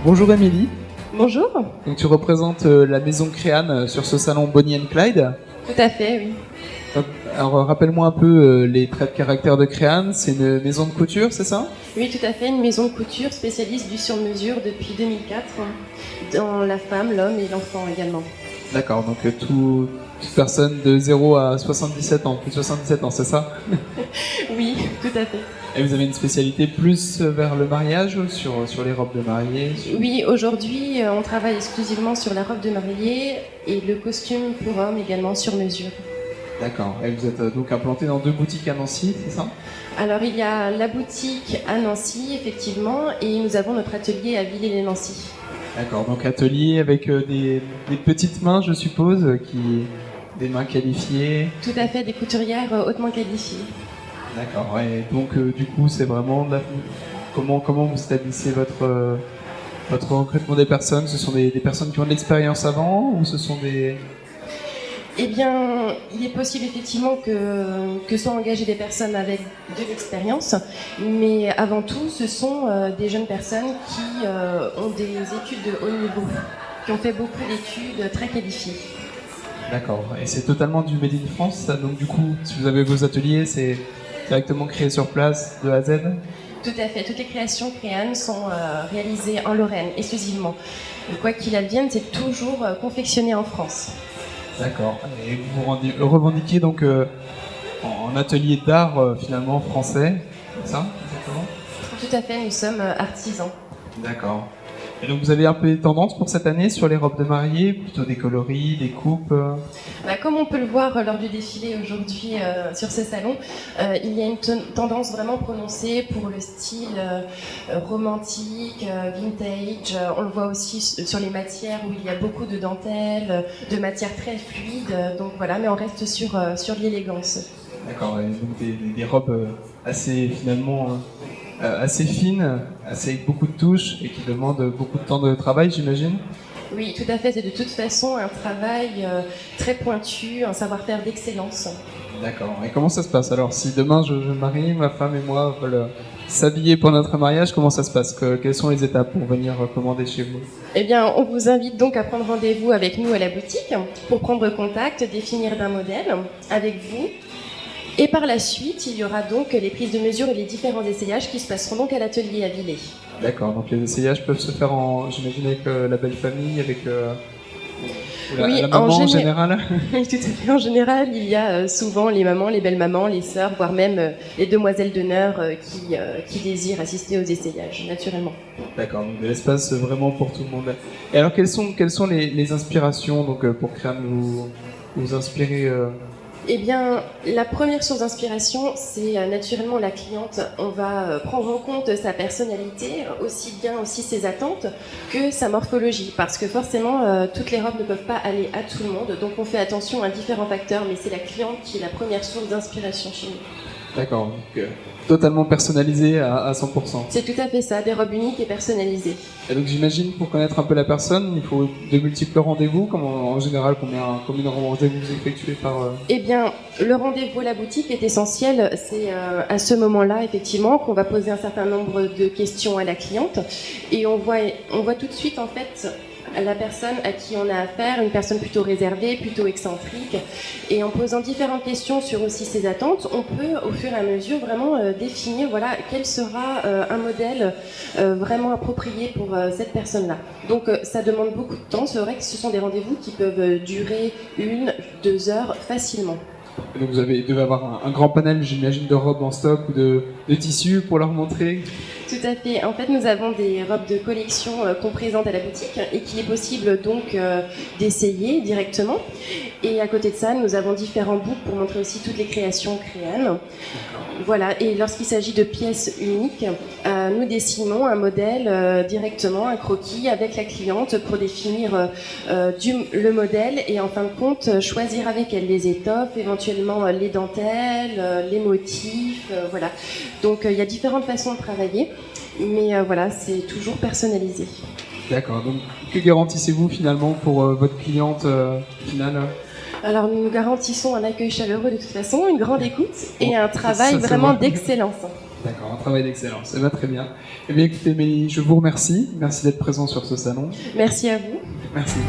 Bonjour Émilie. Bonjour. Donc tu représentes la maison Créane sur ce salon Bonnie and Clyde. Tout à fait, oui. Alors rappelle-moi un peu les traits de caractère de Créane. C'est une maison de couture, c'est ça? Oui, tout à fait. Une maison de couture spécialiste du sur-mesure depuis 2004 dans la femme, l'homme et l'enfant également. D'accord, donc toute personne de 0 à 77 ans, plus de 77 ans, c'est ça? Oui, tout à fait. Et vous avez une spécialité plus vers le mariage, sur les robes de mariée? Oui, aujourd'hui, on travaille exclusivement sur la robe de mariée et le costume pour homme également sur mesure. D'accord. Et vous êtes donc implanté dans 2 boutiques à Nancy, c'est ça? Alors, il y a la boutique à Nancy, effectivement, et nous avons notre atelier à Villers-lès-Nancy. D'accord, donc atelier avec des petites mains, je suppose, des mains qualifiées. Tout à fait, des couturières hautement qualifiées. D'accord, et donc du coup, c'est vraiment comment vous établissez votre recrutement des personnes? Ce sont des personnes qui ont de l'expérience avant, ou ce sont des... Eh bien, il est possible effectivement que soient engagées des personnes avec de l'expérience, mais avant tout, ce sont des jeunes personnes qui ont des études de haut niveau, qui ont fait beaucoup d'études très qualifiées. D'accord, et c'est totalement du Made in France, ça? Donc du coup, si vous avez vos ateliers, c'est directement créé sur place, de A à Z? Tout à fait, toutes les créations Créane sont réalisées en Lorraine, exclusivement. Et quoi qu'il advienne, c'est toujours confectionné en France. D'accord. Et vous revendiquez donc en atelier d'art finalement français, c'est ça exactement? Tout à fait, nous sommes artisans. D'accord. Et donc vous avez un peu des tendances pour cette année sur les robes de mariée, plutôt des coloris, des coupes Comme on peut le voir lors du défilé aujourd'hui sur ce salon, il y a une tendance vraiment prononcée pour le style romantique, vintage. On le voit aussi sur les matières où il y a beaucoup de dentelles, de matières très fluides. Donc voilà, mais on reste sur l'élégance. D'accord, et donc des robes assez finalement assez fines, avec beaucoup de touches et qui demandent beaucoup de temps de travail, j'imagine? Oui, tout à fait. C'est de toute façon un travail très pointu, un savoir-faire d'excellence. D'accord. Et comment ça se passe? Alors, si demain je me marie, ma femme et moi veulent s'habiller pour notre mariage, comment ça se passe? Quelles sont les étapes pour venir commander chez vous? Eh bien, on vous invite donc à prendre rendez-vous avec nous à la boutique pour prendre contact, définir d'un modèle avec vous. Et par la suite, il y aura donc les prises de mesure et les différents essayages qui se passeront donc à l'atelier à Villers. D'accord, donc les essayages peuvent se faire j'imagine avec la belle famille, avec la maman en général? Oui, tout à fait. En général, il y a souvent les mamans, les belles-mamans, les sœurs, voire même les demoiselles d'honneur qui désirent assister aux essayages, naturellement. D'accord, donc de l'espace vraiment pour tout le monde. Et alors, quelles sont les inspirations donc, pour Créane vous inspirer Eh bien, la première source d'inspiration, c'est naturellement la cliente. On va prendre en compte sa personnalité, aussi bien aussi ses attentes que sa morphologie, parce que forcément, toutes les robes ne peuvent pas aller à tout le monde, donc on fait attention à différents facteurs, mais c'est la cliente qui est la première source d'inspiration chez nous. D'accord, donc totalement personnalisé à 100%. C'est tout à fait ça, des robes uniques et personnalisées. Et donc j'imagine, pour connaître un peu la personne, il faut de multiples rendez-vous. En général, combien de rendez-vous vous effectuez par... Eh bien, le rendez-vous à la boutique est essentiel. C'est à ce moment-là, effectivement, qu'on va poser un certain nombre de questions à la cliente. Et on voit tout de suite, en fait, la personne à qui on a affaire, une personne plutôt réservée, plutôt excentrique. Et en posant différentes questions sur aussi ses attentes, on peut au fur et à mesure vraiment définir quel sera un modèle vraiment approprié pour cette personne-là. Donc ça demande beaucoup de temps. C'est vrai que ce sont des rendez-vous qui peuvent durer 1-2 heures facilement. Et donc vous devez avoir un grand panel, j'imagine, de robes en stock ou de tissus pour leur montrer? Tout à fait. En fait, nous avons des robes de collection qu'on présente à la boutique et qu'il est possible donc d'essayer directement. Et à côté de ça, nous avons différents books pour montrer aussi toutes les créations Créane. Voilà. Et lorsqu'il s'agit de pièces uniques, nous dessinons un modèle directement, un croquis avec la cliente pour définir le modèle et en fin de compte choisir avec elle les étoffes, éventuellement les dentelles, les motifs, voilà. Donc il y a différentes façons de travailler, mais voilà, c'est toujours personnalisé. D'accord, donc que garantissez-vous finalement pour votre cliente finale? Alors nous garantissons un accueil chaleureux de toute façon, une grande écoute et un travail vraiment d'excellence. D'accord, un travail d'excellence, ça va très bien. Eh bien écoutez, Mélie, je vous remercie. Merci d'être présent sur ce salon. Merci à vous. Merci.